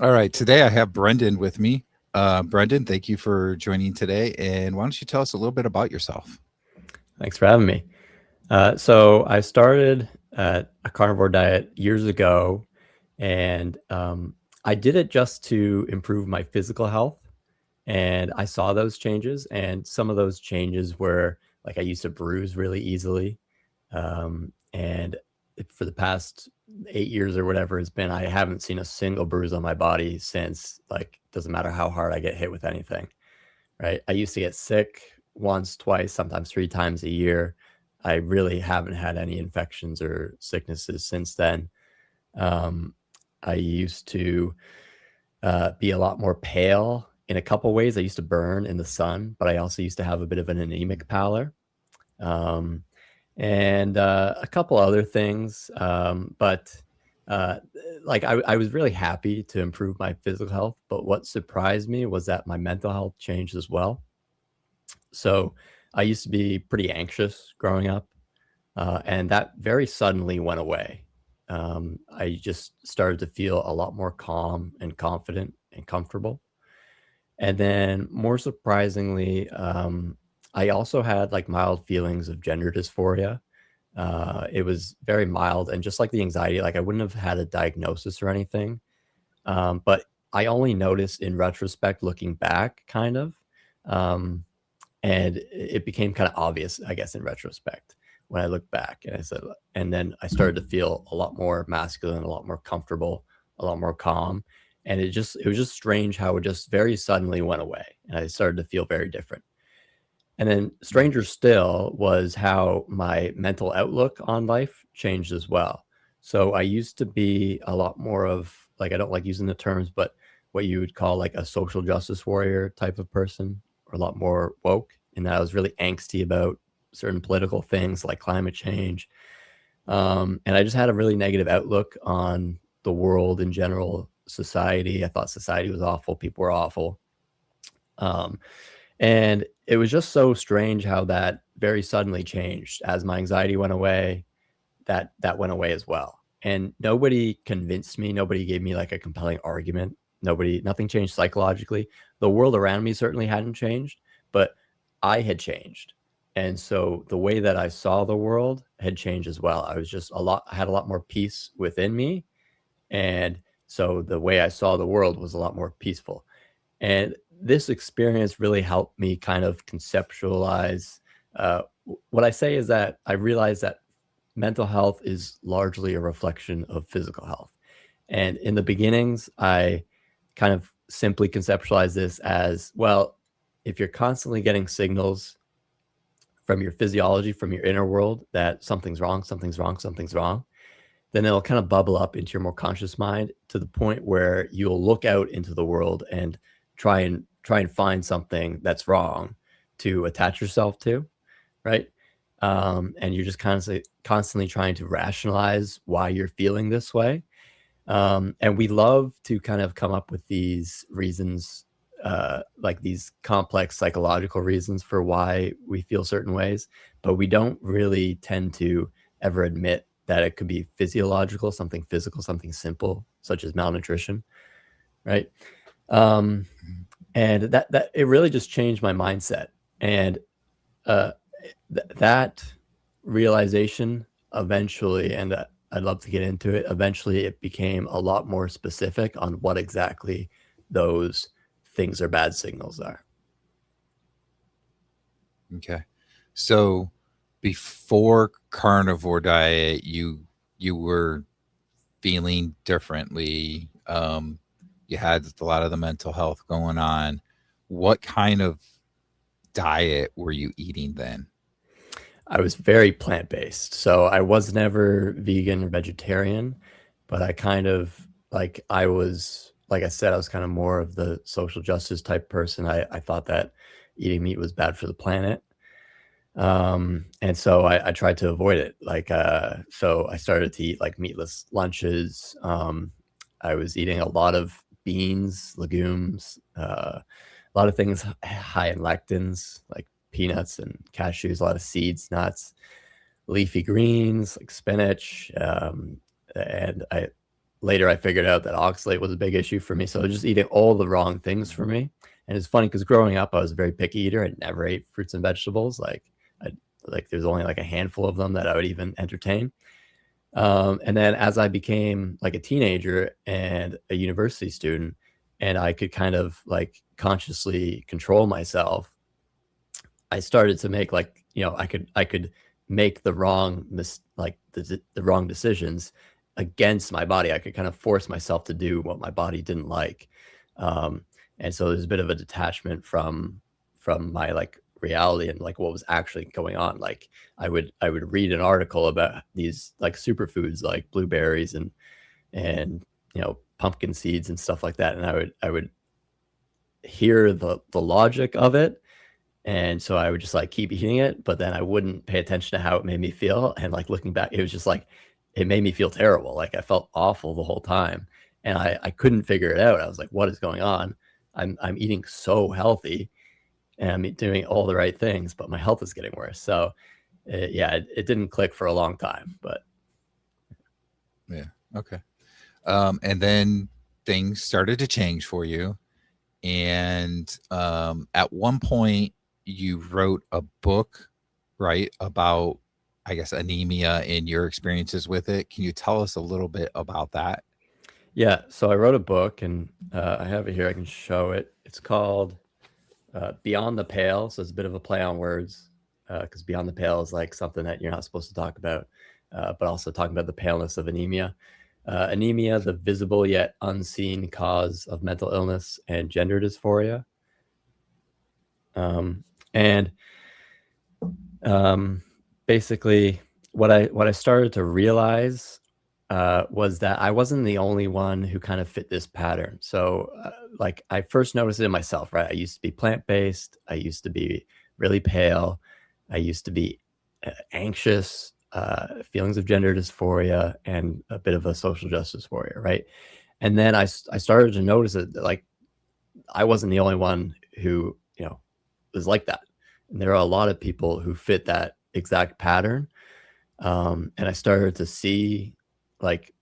All right. Today I have Brendan with me. Brendan, thank you for joining today. And why don't you tell us a little bit about yourself? Thanks for having me. So I started a carnivore diet years ago, and I did it just to improve my physical health. And I saw those changes, and some of those changes were like I used to bruise really easily, and for the past 8 years or whatever it's been, I haven't seen a single bruise on my body since. Like, doesn't matter how hard I get hit with anything, right? I used to get sick once, twice, sometimes 3 times a year. I really haven't had any infections or sicknesses since then. Um, I used to be a lot more pale in a couple ways. I used to burn in the sun, but I also used to have a bit of an anemic pallor. Um, and a couple other things. But uh, like I was really happy to improve my physical health. But what surprised me was that my mental health changed as well. So I used to be pretty anxious growing up, and that very suddenly went away. I just started to feel a lot more calm and confident and comfortable. And then, more surprisingly, I also had like mild feelings of gender dysphoria. It was very mild, and just like the anxiety, like I wouldn't have had a diagnosis or anything, but I only noticed in retrospect, looking back, kind of. Um, and it became kind of obvious, I guess, in retrospect when I look back. And I said, and then I started to feel a lot more masculine, a lot more comfortable, a lot more calm. And it was just strange how it just very suddenly went away. And I started to feel very different. And then stranger still was how my mental outlook on life changed as well. So I used to be a lot more of like, I don't like using the terms, but what you would call like a social justice warrior type of person, or a lot more woke, in that I was really angsty about certain political things like climate change. And I just had a really negative outlook on the world in general, society. I thought society was awful, people were awful. Um, and it was just so strange how that very suddenly changed as my anxiety went away. That went away as well. And nobody convinced me, nobody gave me like a compelling argument. Nothing changed psychologically. The world around me certainly hadn't changed, but I had changed. And so the way that I saw the world had changed as well. I had a lot more peace within me. And so the way I saw the world was a lot more peaceful. And this experience really helped me kind of conceptualize. What I say is that I realized that mental health is largely a reflection of physical health. And in the beginnings, I kind of simply conceptualized this as, well, if you're constantly getting signals from your physiology, from your inner world, that something's wrong, something's wrong, something's wrong, then it'll kind of bubble up into your more conscious mind to the point where you'll look out into the world and try and find something that's wrong to attach yourself to, right? And you're just constantly trying to rationalize why you're feeling this way. And we love to kind of come up with these reasons, like these complex psychological reasons for why we feel certain ways, but we don't really tend to ever admit that it could be physiological, something physical, something simple, such as malnutrition, right? Um, and that it really just changed my mindset. And uh, that realization eventually, and I'd love to get into it. Eventually, it became a lot more specific on what exactly those things or bad signals are. Okay. So before carnivore diet, you were feeling differently. You had a lot of the mental health going on. What kind of diet were you eating then? I was very plant based, so I was never vegan or vegetarian, but I kind of I was, like I said, I was kind of more of the social justice type person. I thought that eating meat was bad for the planet. And so I tried to avoid it. So I started to eat like meatless lunches. I was eating a lot of beans, legumes, a lot of things high in lectins, like peanuts and cashews, a lot of seeds, nuts, leafy greens like spinach, and I later I figured out that oxalate was a big issue for me. So I was just eating all the wrong things for me. And it's funny because growing up, I was a very picky eater. I never ate fruits and vegetables. I, like there's only like a handful of them that I would even entertain. And then as I became like a teenager and a university student, and I could kind of like consciously control myself, I started to make like, I could make the wrong the wrong decisions against my body. I could kind of force myself to do what my body didn't like. Um, and so there's a bit of a detachment from my like reality and like what was actually going on. Like I would read an article about these like superfoods like blueberries and pumpkin seeds and stuff like that, and I would hear the logic of it, and so I would just like keep eating it, but then I wouldn't pay attention to how it made me feel. And like looking back, it was just like it made me feel terrible. Like I felt awful the whole time. And I couldn't figure it out. I was like, what is going on? I'm eating so healthy and I'm doing all the right things, but my health is getting worse. So it didn't click for a long time, but Yeah. Okay. And then things started to change for you. And at one point, you wrote a book, right, about, I guess, anemia and your experiences with it. Can you tell us a little bit about that? yeah. So I wrote a book and I have it here. I can show it. It's called Beyond the Pale. So it's a bit of a play on words because Beyond the Pale is like something that you're not supposed to talk about, but also talking about the paleness of anemia. Anemia, the visible yet unseen cause of mental illness and gender dysphoria. And basically, what I started to realize was that I wasn't the only one who kind of fit this pattern. So, like, I first noticed it in myself, right? I used to be plant-based. I used to be really pale. I used to be anxious, feelings of gender dysphoria, and a bit of a social justice warrior, right? And then I started to notice that, like, I wasn't the only one who, was like that. And there are a lot of people who fit that exact pattern. And I started to see like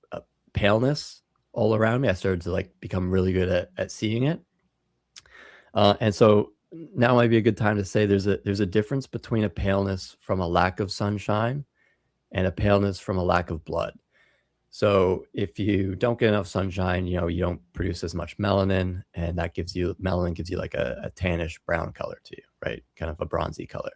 paleness all around me. I started to like become really good at seeing it. And so now might be a good time to say there's a difference between a paleness from a lack of sunshine and a paleness from a lack of blood. So if you don't get enough sunshine, you don't produce as much melanin, and that melanin gives you like a tannish brown color to you, right? Kind of a bronzy color.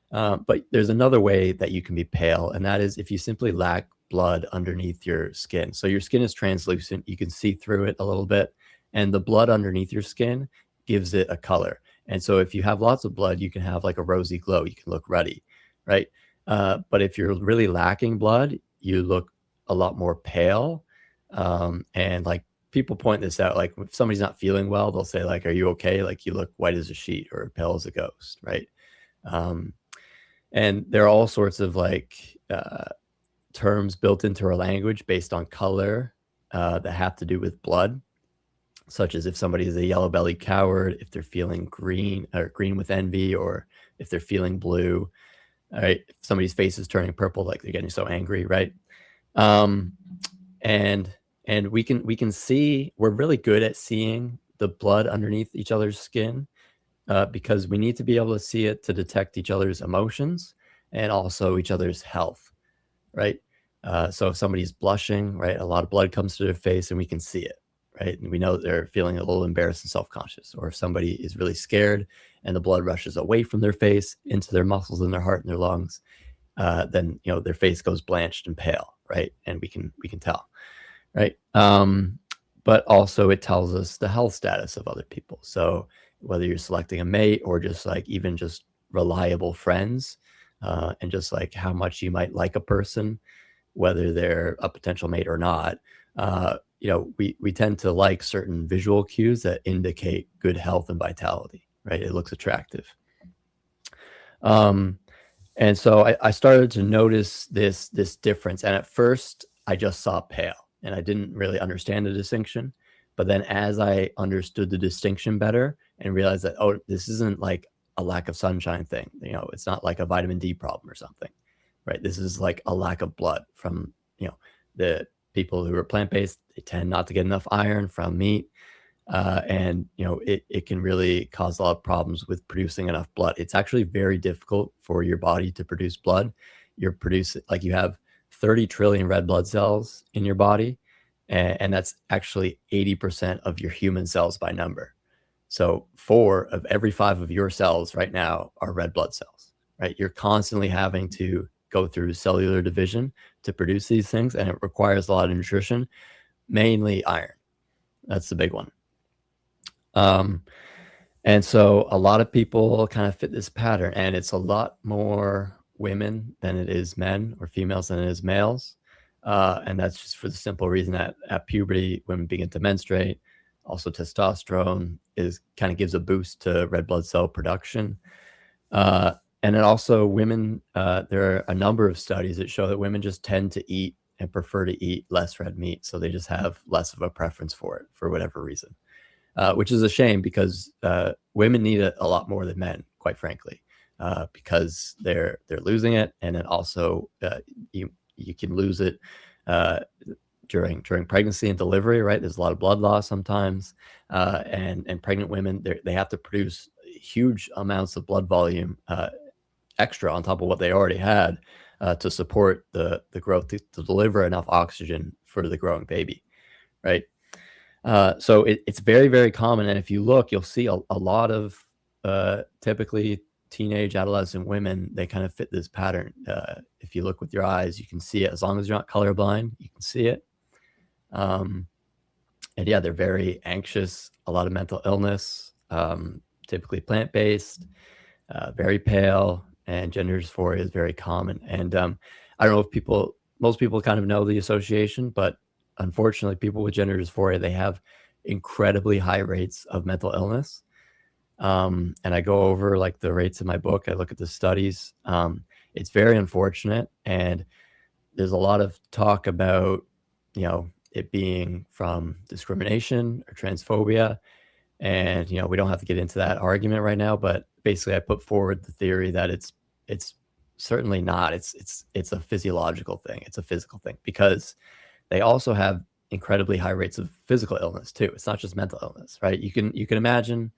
But there's another way that you can be pale, and that is if you simply lack blood underneath your skin. So your skin is translucent, you can see through it a little bit, and the blood underneath your skin gives it a color. And so if you have lots of blood, you can have like a rosy glow, you can look ruddy, right? But if you're really lacking blood, you look a lot more pale. And like people point this out, like if somebody's not feeling well, they'll say like, are you okay? Like you look white as a sheet or pale as a ghost, right? And there are all sorts of like terms built into our language based on color that have to do with blood, such as if somebody is a yellow-bellied coward, if they're feeling green or green with envy, or if they're feeling blue. All right, if somebody's face is turning purple, like they're getting so angry, right? Um, and we can see, we're really good at seeing the blood underneath each other's skin because we need to be able to see it to detect each other's emotions and also each other's health, right? So if somebody's blushing, right, a lot of blood comes to their face and we can see it, right? And we know that they're feeling a little embarrassed and self-conscious. Or if somebody is really scared and the blood rushes away from their face into their muscles and their heart and their lungs, then their face goes blanched and pale, right? And we can tell, right? But also it tells us the health status of other people. So whether you're selecting a mate or just like even just reliable friends, and just like how much you might like a person, whether they're a potential mate or not, we tend to like certain visual cues that indicate good health and vitality, right? It looks attractive. And so I started to notice this difference. And at first I just saw pale and I didn't really understand the distinction. But then as I understood the distinction better and realized that, oh, this isn't like a lack of sunshine thing. It's not like a vitamin D problem or something, right? This is like a lack of blood from, the people who are plant-based, they tend not to get enough iron from meat. And it can really cause a lot of problems with producing enough blood. It's actually very difficult for your body to produce blood. You're producing, like, you have 30 trillion red blood cells in your body, and that's actually 80% of your human cells by number. So 4 of every 5 of your cells right now are red blood cells, right? You're constantly having to go through cellular division to produce these things, and it requires a lot of nutrition, mainly iron. That's the big one. And so a lot of people kind of fit this pattern, and it's a lot more women than it is men, or females than it is males. And that's just for the simple reason that at puberty, women begin to menstruate. Also, testosterone kind of gives a boost to red blood cell production. And then also women, there are a number of studies that show that women just tend to eat and prefer to eat less red meat. So they just have less of a preference for it for whatever reason. Which is a shame, because women need it a lot more than men, quite frankly, because they're losing it, and then also you can lose it during pregnancy and delivery, right? There's a lot of blood loss sometimes, and pregnant women, they have to produce huge amounts of blood volume extra on top of what they already had to support the growth, to deliver enough oxygen for the growing baby, right? So it's very, very common. And if you look, you'll see a lot of typically teenage adolescent women, they kind of fit this pattern. If you look with your eyes, you can see it. As long as you're not colorblind, you can see it. And yeah, they're very anxious, a lot of mental illness, typically plant-based, very pale, and gender dysphoria is very common. And I don't know if most people kind of know the association, but unfortunately, people with gender dysphoria, they have incredibly high rates of mental illness. And I go over like the rates in my book. I look at the studies. It's very unfortunate. And there's a lot of talk about, it being from discrimination or transphobia. And, we don't have to get into that argument right now, but basically I put forward the theory that it's certainly not. It's a physiological thing. It's a physical thing, because they also have incredibly high rates of physical illness too. It's not just mental illness, right? You can imagine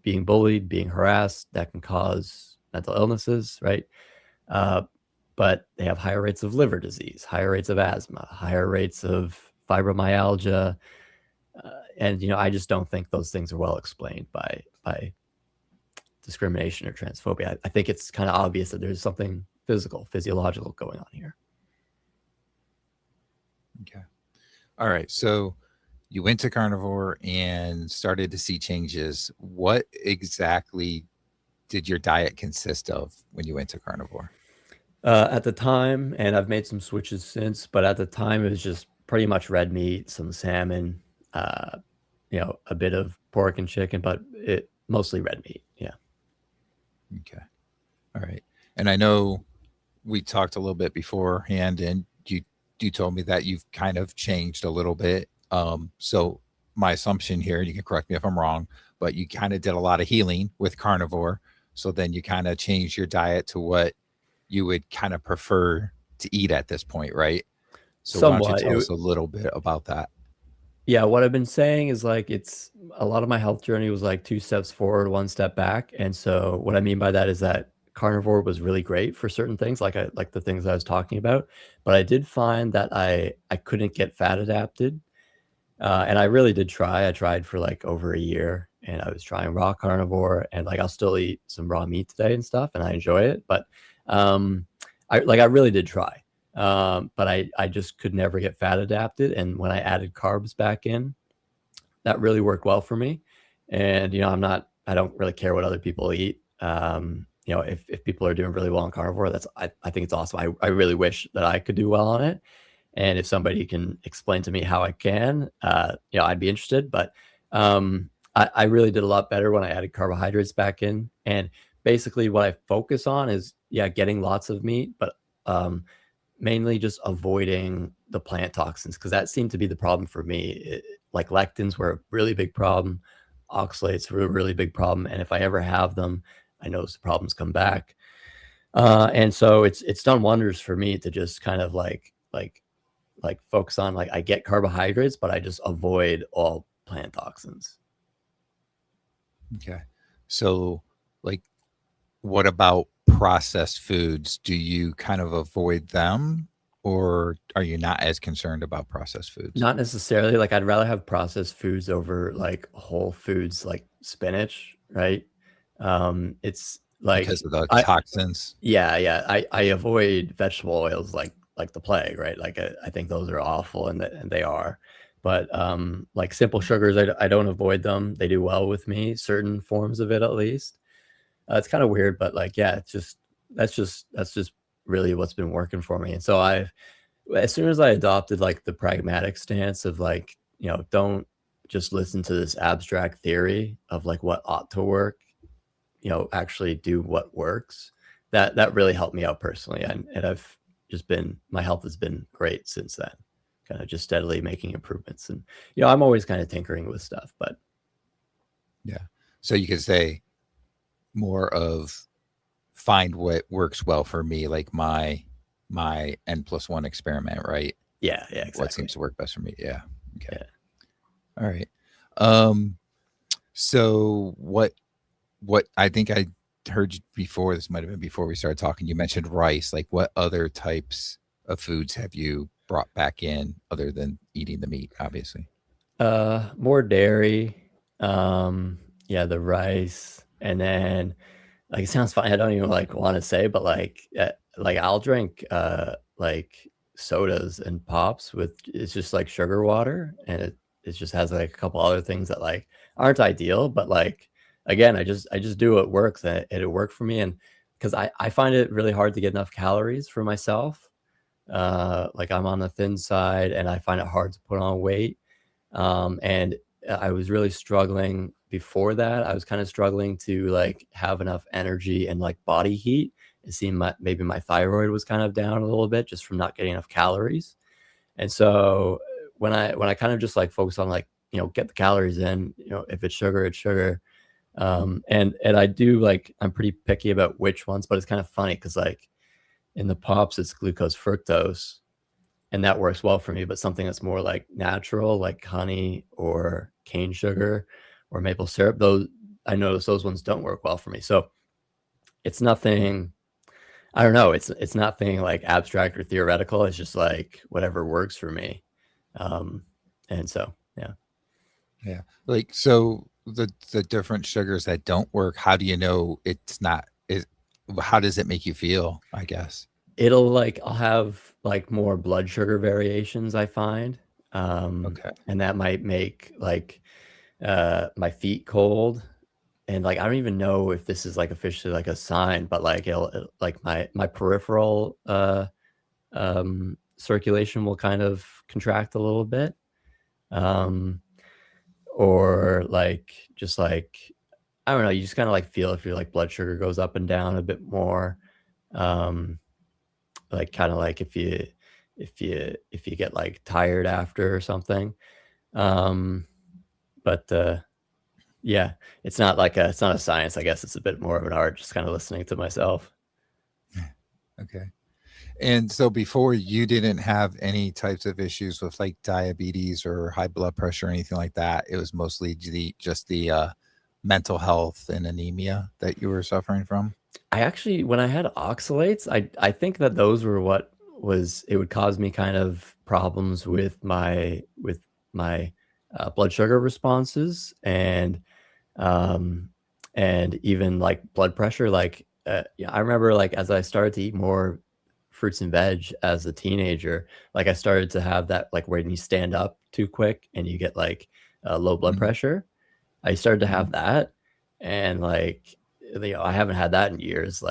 being bullied, being harassed, that can cause mental illnesses, right? But they have higher rates of liver disease, higher rates of asthma, higher rates of fibromyalgia, and I just don't think those things are well explained by discrimination or transphobia. I think it's kind of obvious that there's something physiological going on here. Okay. All right. So you went to Carnivore and started to see changes. What exactly did your diet consist of when you went to Carnivore? At the time, and I've made some switches since, but at the time it was just pretty much red meat, some salmon, a bit of pork and chicken, but mostly red meat. Yeah. Okay. All right. And I know we talked a little bit beforehand, and you told me that you've kind of changed a little bit. So my assumption here, and you can correct me if I'm wrong, but you kind of did a lot of healing with Carnivore. So then you kind of changed your diet to what you would kind of prefer to eat at this point, right? So why don't you Somewhat. tell us a little bit about that? Yeah, what I've been saying is, like, it's a lot of my health journey was like 2 steps forward, 1 step back. And so what I mean by that is that carnivore was really great for certain things, like the things I was talking about, but I did find that I couldn't get fat adapted. And I really did try. I tried for like over a year, and I was trying raw carnivore, and like I'll still eat some raw meat today and stuff, and I enjoy it. But I really did try. But I just could never get fat adapted. And when I added carbs back in, that really worked well for me. And, I don't really care what other people eat. If people are doing really well on carnivore, I think it's awesome. I really wish that I could do well on it. And if somebody can explain to me how I can, I'd be interested. But I really did a lot better when I added carbohydrates back in. And basically what I focus on is, getting lots of meat, but mainly just avoiding the plant toxins, because that seemed to be the problem for me. Like lectins were a really big problem. Oxalates were a really big problem. And if I ever have them, I notice the problems come back. And so it's done wonders for me to just kind of like like focus on like I get carbohydrates, but I just avoid all plant toxins. Okay. So, like, what about processed foods? Do you kind of avoid them, or are you not as concerned about processed foods Not necessarily, like, I'd rather have processed foods over, like, whole foods, like spinach, right? It's because like of the I toxins? yeah, yeah, I avoid vegetable oils like the plague, right? Like, I think those are awful, and they are. But, like, simple sugars, I don't avoid them. They do well with me, certain forms of it at least. It's kinda weird, but, like, yeah, it's just that's just really what's been working for me, and so I've as soon as I adopted like the pragmatic stance of like, don't just listen to this abstract theory of like what ought to work, actually do what works. That really helped me out personally. And I've just been my health has been great since then. Kind of just steadily making improvements. And I'm always kind of tinkering with stuff, but Yeah. So you could say more of find what works well for me, like my N+1 experiment, right? yeah, yeah, What exactly. seems to work best for me. Yeah. Okay. Yeah. All right. Um, so what I think I heard you before, this might have been before we started talking, you mentioned rice. Like what other types of foods have you brought back in other than eating the meat, obviously? More dairy, yeah, the rice, and then like, it sounds funny, I don't even, like, wanna say, but, like, I'll drink, like, sodas and pops with it's just, like, sugar water, and it just has, like, a couple other things that, like, aren't ideal, but, like, again, I just do what works, and it worked for me, and because I find it really hard to get enough calories for myself. Like, I'm on the thin side, and I find it hard to put on weight. And I was really struggling before that. I was kind of struggling to like have enough energy and like body heat. It seemed maybe my thyroid was kind of down a little bit just from not getting enough calories. And so when I kind of just like focus on like get the calories in, if it's sugar, it's sugar. And I do like I'm pretty picky about which ones, but it's kind of funny because like in the pops it's glucose fructose, and that works well for me, but something that's more, like, natural, like honey or cane sugar or maple syrup, those I notice those ones don't work well for me, so it's nothing I don't know, it's nothing, like, abstract or theoretical, it's just, like, whatever works for me, um, and so, yeah. Yeah. Like so the different sugars that don't work, how do you know it's not is how does it make you feel, I guess? I'll have, like, more blood sugar variations, I find, Okay. and that might make, like, my feet cold. And, like, I don't even know if this is, like, officially, like, a sign, but, like, it'll like, my peripheral, circulation will kind of contract a little bit, um, or, like, just, like I don't know, you just kinda, like, feel if your, like, blood sugar goes up and down a bit more, um, like, kinda like if you get, like, tired after or something, um, but, yeah, it's not a science, I guess it's a bit more of an art, just kinda listening to myself. Okay. And so before you didn't have any types of issues with like diabetes or high blood pressure or anything like that. It was mostly just the mental health and anemia that you were suffering from. I actually when I had oxalates, I think that those were what was it would cause me kind of problems with my, blood sugar responses um, and even, like, blood pressure, like, yeah, I remember, like, as I started to eat more fruits and veg as a teenager, like, I started to have that, like, when you stand up too quick and you get, like, low blood Mhm, pressure. I started to mhm, have that, and, like, I haven't had that in years,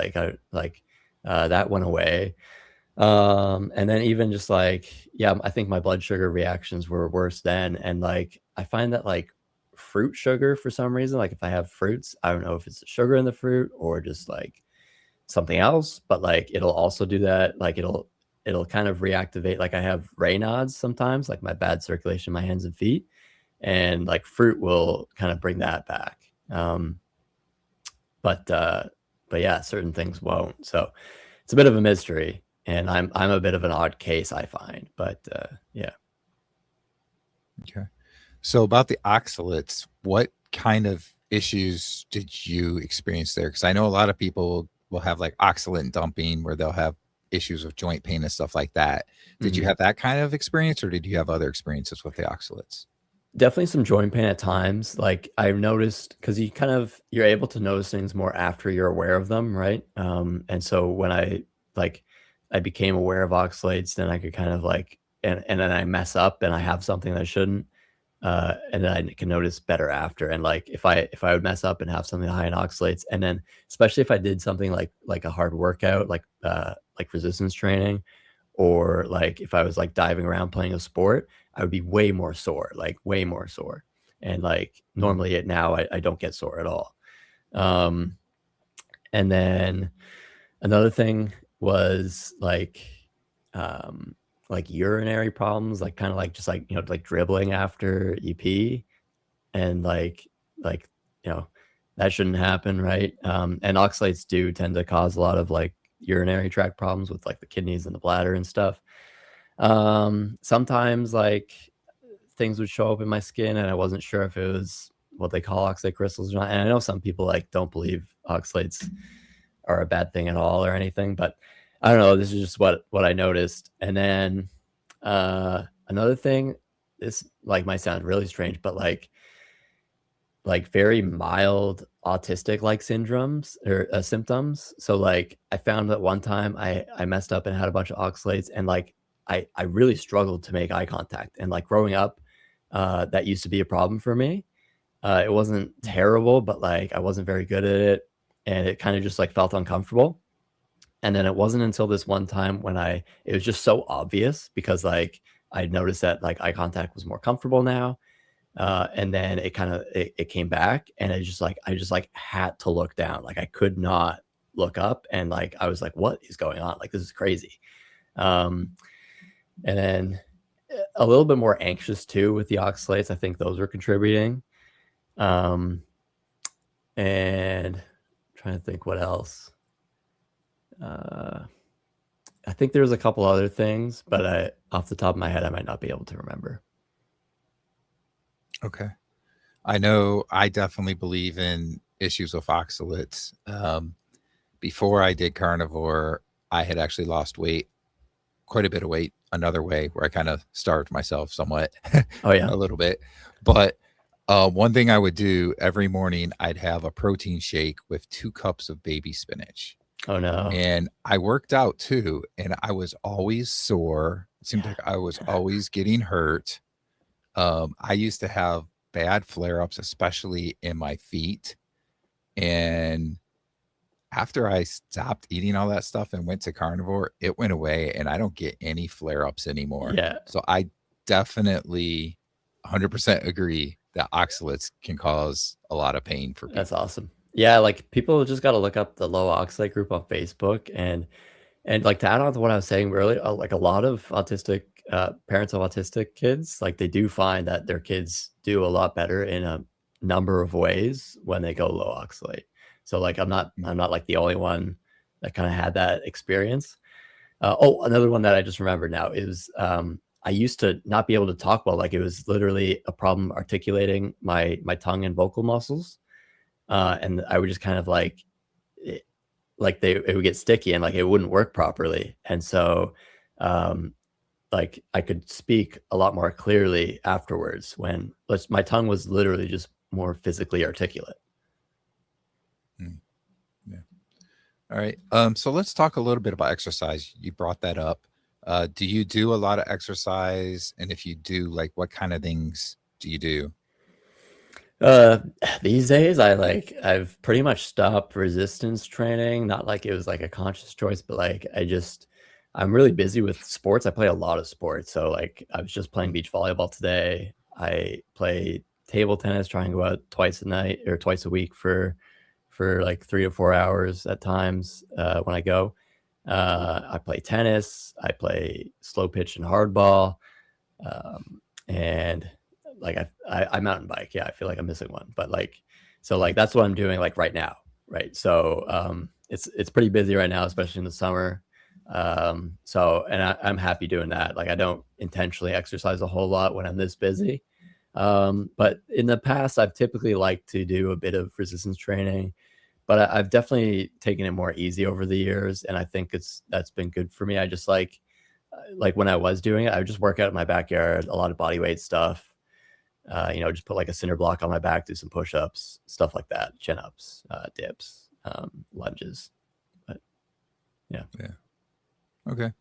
that went away, and then even just, like yeah, I think my blood sugar reactions were worse then, and, like, I find that, like, fruit sugar for some reason, like, if I have fruits, I don't know if it's the sugar in the fruit or just, like, something else, but, like, it'll also do that, like, it'll kind of reactivate like, I have Raynaud's sometimes, like, my bad circulation in my hands and feet, and, like, fruit will kinda bring that back, but, uh but, yeah, certain things won't, so it's a bit of a mystery, and I'm a bit of an odd case, I find, but yeah. Okay. So about the oxalates, what kind of issues did you experience there? Because I know a lot of people will have like oxalate dumping where they'll have issues with joint pain and stuff like that. Did you Mhm. have that kind of experience or did you have other experiences with the oxalates? Definitely some joint pain at times. Like I've noticed because you're able to notice things more after you're aware of them, right? And so when like I became aware of oxalates, then I could kind of like and then I mess up and I have something that I shouldn't, and then I can notice better after. And like if I would mess up and have something high in oxalates, and then especially if I did something like a hard workout, like resistance training, or like if I was like diving around playing a sport, I would be way more sore, like way more sore. And like Mm, normally now I don't get sore at all. Um, and then another thing was um, like urinary problems, like kind of like just like like dribbling after you pee, and like you know that shouldn't happen, right? And oxalates do tend to cause a lot of like urinary tract problems with like the kidneys and the bladder and stuff. Sometimes like things would show up in my skin and I wasn't sure if it was what they call oxalate crystals or not. And I know some people like don't believe oxalates are a bad thing at all or anything, but I don't know. This is just what I noticed. And then another thing, this like might sound really strange, but like very mild autistic like syndromes or symptoms. So like I found that one time I messed up and had a bunch of oxalates, and like I really struggled to make eye contact. And like growing up, that used to be a problem for me. It wasn't mm, terrible, but like I wasn't very good at it, and it kind of just like felt uncomfortable. And then it wasn't until this one time when it was just so obvious because like I noticed that like eye contact was more comfortable now, and then it came back, and I just like had to look down. Like I could not look up, and like I was like, "What is going on? Like this is crazy." Um, and then a little bit more anxious too with the oxalates. I think those were contributing. Um, and I'm trying to think what else. Uh, I think there's a couple other things, but off the top of my head, I might not be able to remember. okay. I know I definitely believe in issues with oxalates. Before I did carnivore, I had actually lost weight, quite a bit of weight, another way where I kind of starved myself somewhat, Oh yeah. a little bit. But one thing I would do every morning, I'd have a protein shake with 2 cups of baby spinach. Oh no. And I worked out too, and I was always sore. It seemed Yeah. like I was always getting hurt. I used to have bad flare ups, especially in my feet. And after I stopped eating all that stuff and went to carnivore, it went away and I don't get any flare ups anymore. Yeah. So I definitely 100% agree that oxalates can cause a lot of pain for That's people. awesome. Yeah, like people just got to look up the low oxalate group on Facebook, and like to add on to what I was saying earlier, like a lot of autistic parents of autistic kids, like they do find that their kids do a lot better in a number of ways when they go low oxalate. So like Mm, I'm not like the only one that kind of had that experience. Oh, another one that I just remembered now is I used to not be able to talk well. Like it was literally a problem articulating my tongue and vocal muscles, and I would just kind of it, like it would get sticky and like it wouldn't work properly. And so um, like I could speak a lot more clearly afterwards when my tongue was literally just more physically articulate. mm, yeah. All right. So let's talk a little bit about exercise. You brought that up. Do you do a lot of exercise? And if you do, like what kind of things do you do? Uh, these days, I've pretty much stopped resistance training. Not like it was like a conscious choice, but like I'm really busy with sports. I play a lot of sports. So like I was just playing Mm, beach volleyball today. I play table tennis, try and go out twice a night or twice a week for like 3 to 4 hours at times when I go. I play tennis. I play slow pitch and hardball, and like I mountain bike. Yeah, I feel like I'm missing one, but like so mm, like that's what I'm doing like right now, right? So it's pretty busy right now, especially in the summer. So, and I'm happy doing that. Like I don't intentionally exercise a whole lot when I'm this busy. But in the past, I've typically liked to do a bit of resistance training, but I've definitely taken it more easy over the years, and I think that's been good for me. I just like when I was doing it, I would just work out in my backyard, a lot of body weight stuff. Just put like a cinder block on my back, do some push-ups, stuff like that, chin ups, dips, lunges. But yeah. Yeah. Okay.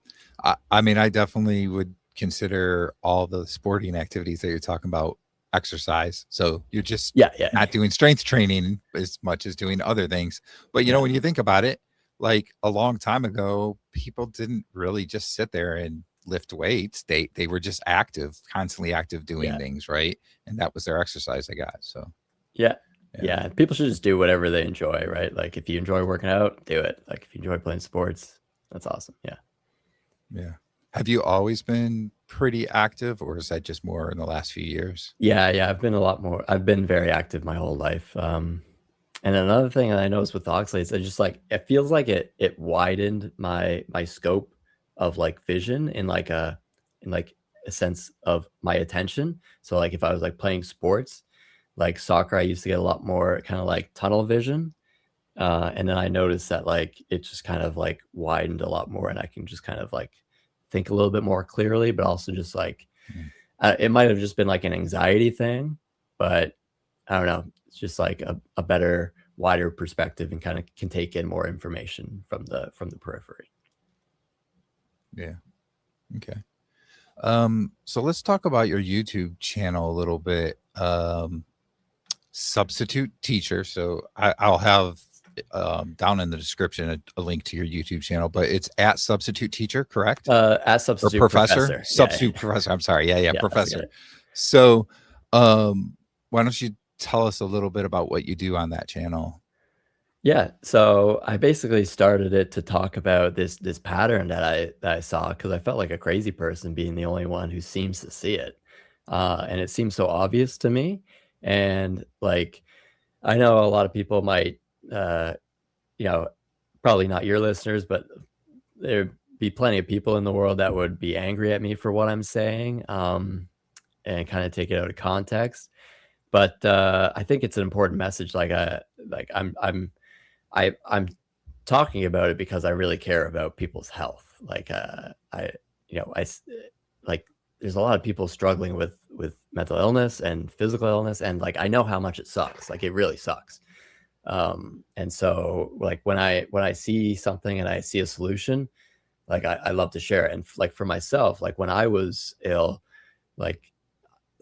I mean, I definitely would consider all the sporting activities that you're talking about exercise. So you're just Yeah, yeah, not doing strength training as much as doing other things. But yeah, when you think about it, like a long time ago, people didn't really just sit there and lift weights. They were just active, constantly active doing yeah, things, right? And that was their exercise, I got. So yeah, yeah. yeah. People should just do whatever they enjoy, right? Like if you enjoy working out, do it. Like if you enjoy playing sports, that's awesome. Yeah. Yeah. Have you always been pretty active, or is that just more in the last few years? Yeah, yeah, I've been very active my whole life. And another thing that I noticed with oxalates, it just like it feels like it widened my scope of like vision in like a sense of my attention. So like if I was like playing sports, like soccer, I used to get a lot more kind of like tunnel vision. And then I noticed that like it just kind of like widened a lot more, and I can just kind of like think a little bit more clearly, but also just like Mm. it might have just been like an anxiety thing, but I don't know. It's just like a better, wider perspective, and kind of can take in more information from the periphery. Yeah. Okay. So let's talk about your YouTube channel a little bit. Substitute teacher. So I'll have down in the description a link to your YouTube channel, but it's at substitute teacher, correct? As Or substitute professor? professor. Yeah, Substitute professor. I'm sorry. Yeah, yeah, yeah, that's professor. good. So why don't you tell us a little bit about what you do on that channel? Yeah, so I basically started it to talk about this pattern that I saw, because I felt like a crazy person being the only one who seems to see it, and it seems so obvious to me. And like I know a lot of people might, uh, you know, probably not your listeners, but there'd be plenty of people in the world that would be angry at me for what I'm saying, and kind of take it out of context. But I think it's an important message. Like I'm talking about it because I really care about people's health. Like, I, you know, I s- like there's a lot of people struggling with mental illness and physical illness, and like I know how much it sucks. Like it really sucks. And so like when I see something and I see a solution, like I love to share it. And like for myself, like when I was ill, like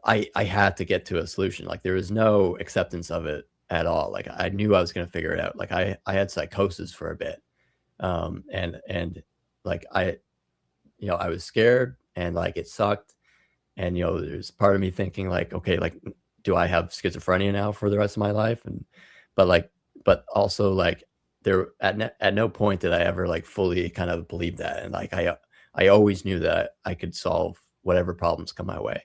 I had to get to a solution. Like there was no acceptance of it at all. Like I knew I was going to figure it out. Like I had psychosis for a bit. And like I was scared, and like it sucked. And there's part of me thinking like, okay, like do I have schizophrenia now for the rest of my life? And but like but also like there at no point did I ever like fully kind of believe that. And like I always knew that I could solve whatever problems come my way.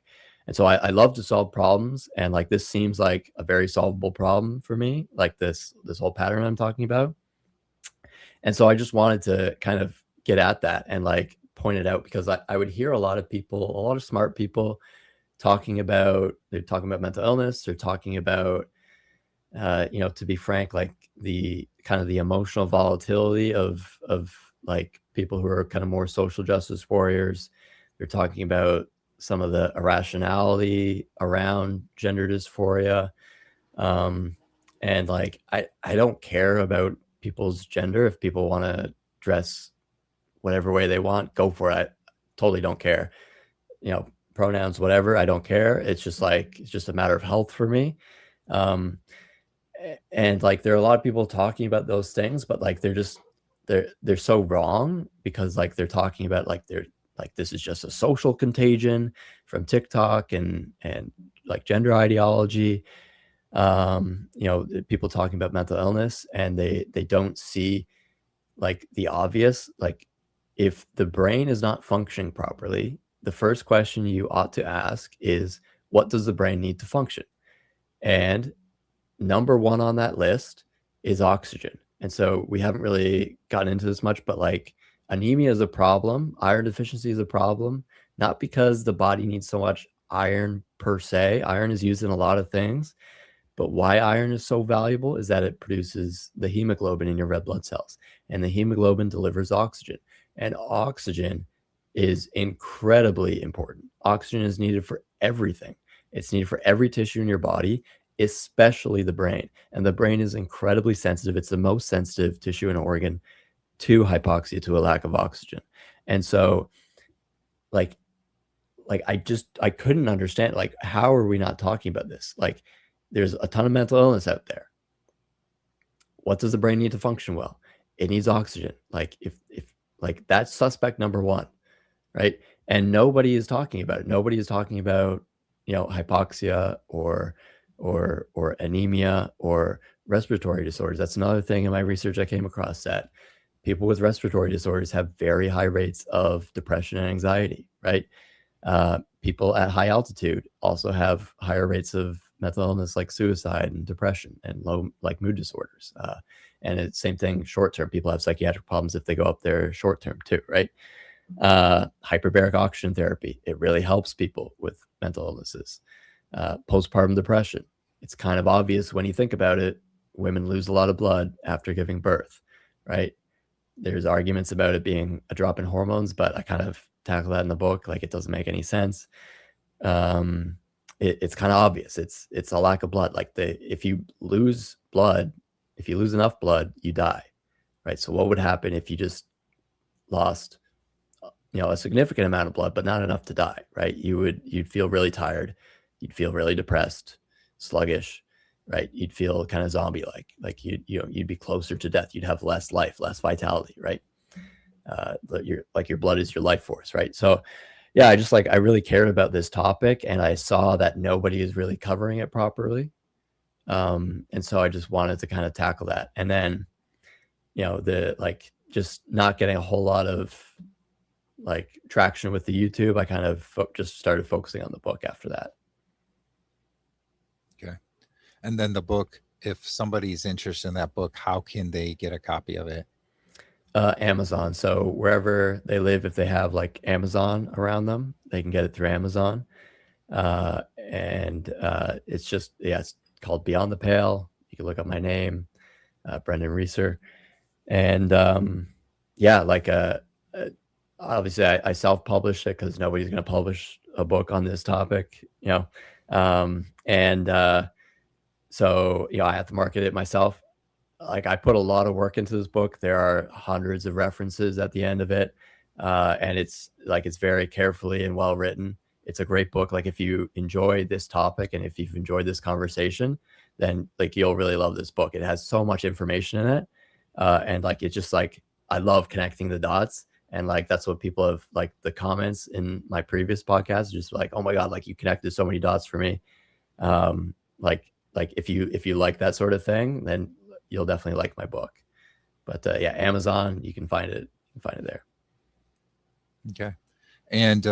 And so I love to solve problems, and like this seems like a very solvable problem for me, like this whole pattern I'm talking about. And so I just wanted to kind of get at that and like point it out, because I would hear a lot of people, a lot of smart people they're talking about mental illness. They're talking about, to be frank, like the kind of the emotional volatility of like people who are kind of more social justice warriors. They're talking about some of the irrationality around gender dysphoria. Um, and like I don't care about people's gender. If people want to dress whatever way they want, go for it. I totally don't care. Pronouns, whatever, I don't care. It's just like it's just a matter of health for me. Um, and like there are a lot of people talking about those things, but like they're so wrong, because like they're talking about like they're like this is just a social contagion from TikTok and like gender ideology. People talking about mental illness, and they don't see like the obvious. Like if the brain is not functioning properly, the first question you ought to ask is, what does the brain need to function? And number one on that list is oxygen. And so we haven't really gotten into this much, but like anemia is a problem. Iron deficiency is a problem, not because the body needs so much iron per se. Iron is used in a lot of things, but why iron is so valuable is that it produces the hemoglobin in your red blood cells, and the hemoglobin delivers oxygen, and oxygen is incredibly important. Oxygen is needed for everything. It's needed for every tissue in your body, especially the brain. And the brain is incredibly sensitive. It's the most sensitive tissue and organ to hypoxia, to a lack of oxygen. And so, like, I couldn't understand, like, how are we not talking about this? Like, there's a ton of mental illness out there. What does the brain need to function well? It needs oxygen. Like, if like, that's suspect number one, right? And nobody is talking about it. Nobody is talking about, hypoxia or anemia or respiratory disorders. That's another thing in my research I came across, that people with respiratory disorders have very high rates of depression and anxiety, right? People at high altitude also have higher rates of mental illness, like suicide and depression and low, like, mood disorders. And it's same thing short term. People have psychiatric problems if they go up there short term too, right? Hyperbaric oxygen therapy, it really helps people with mental illnesses. Postpartum depression, it's kind of obvious when you think about it. Women lose a lot of blood after giving birth, right? There's arguments about it being a drop in hormones, but I kind of tackle that in the book. Like, it doesn't make any sense. It's kind of obvious. It's a lack of blood. Like, if you lose blood, if you lose enough blood, you die, right? So what would happen if you just lost, a significant amount of blood, but not enough to die, right? You'd feel really tired. You'd feel really depressed, sluggish, right? You'd feel kind of zombie-like you'd be closer to death. You'd have less life, less vitality, right? Your blood is your life force, right? So yeah, I really cared about this topic, and I saw that nobody is really covering it properly. And so I just wanted to kind of tackle that. And then, just not getting a whole lot of traction with the YouTube, I kind of just started focusing on the book after that. Okay. And then the book, if somebody's interested in that book, how can they get a copy of it? Amazon. So wherever they live, if they have Amazon around them, they can get it through Amazon. And it's called Beyond the Pale. You can look up my name, Brendan Reeser. And obviously I self-published it because nobody's going to publish a book on this topic, so I have to market it myself. I put a lot of work into this book. There are hundreds of references at the end of it, and it's very carefully and well written. It's a great book. If you enjoy this topic and if you've enjoyed this conversation, then you'll really love this book. It has so much information in it, and it's just I love connecting the dots. And that's what people have, the comments in my previous podcast, just oh my God, you connected so many dots for me. If you like that sort of thing, then you'll definitely like my book. But Amazon, you can find it. You can find it there. Okay. And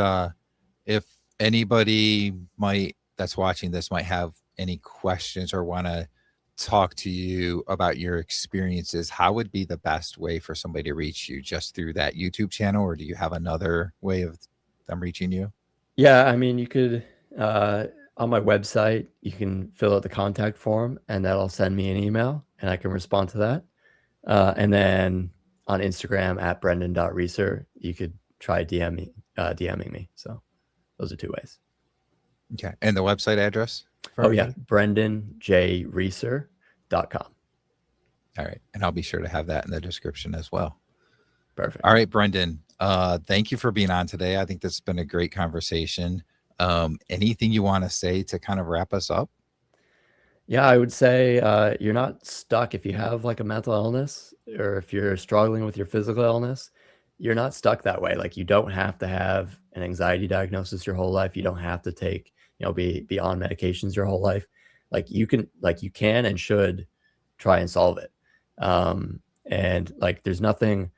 if anybody that's watching this might have any questions or want to talk to you about your experiences, how would be the best way for somebody to reach you? Just through that YouTube channel, or do you have another way of them reaching you? Yeah, I mean, you could on my website, you can fill out the contact form, and that'll send me an email, and I can respond to that. And then on Instagram at brendan.reeser, you could try DMing me. So those are two ways. Okay. And the website address? BrendanJReeser.com. All right. And I'll be sure to have that in the description as well. Perfect. All right, Brendan. Thank you for being on today. I think this has been a great conversation. Anything you want to say to kind of wrap us up? Yeah, I would say you're not stuck if you have a mental illness, or if you're struggling with your physical illness. You're not stuck that way. You don't have to have an anxiety diagnosis your whole life. You don't have to take, be on medications your whole life. You can and should try and solve it. And there's nothing,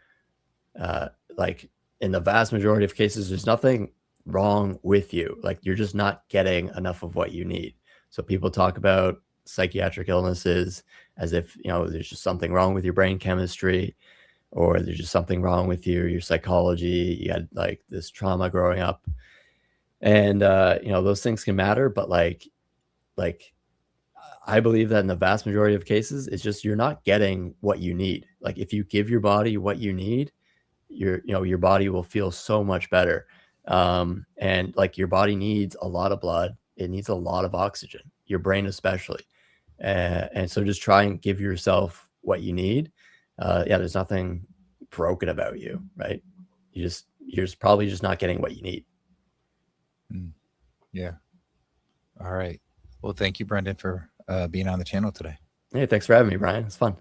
in the vast majority of cases, there's nothing wrong with you. You're just not getting enough of what you need. So people talk about psychiatric illnesses as if, there's just something wrong with your brain chemistry. or there's just something wrong with you, your psychology, you had like this trauma growing up. And those things can matter, but like I believe that in the vast majority of cases, it's just you're not getting what you need. Like if you give your body what you need, your body will feel so much better. And like your body needs a lot of blood, it needs a lot of oxygen, your brain especially. And so just try and give yourself what you need. Yeah, there's nothing broken about you, right? You're just probably just not getting what you need. Mm, yeah. All right. Well, thank you, Brendan, for being on the channel today. Hey, thanks for having me, Brian. It's fun.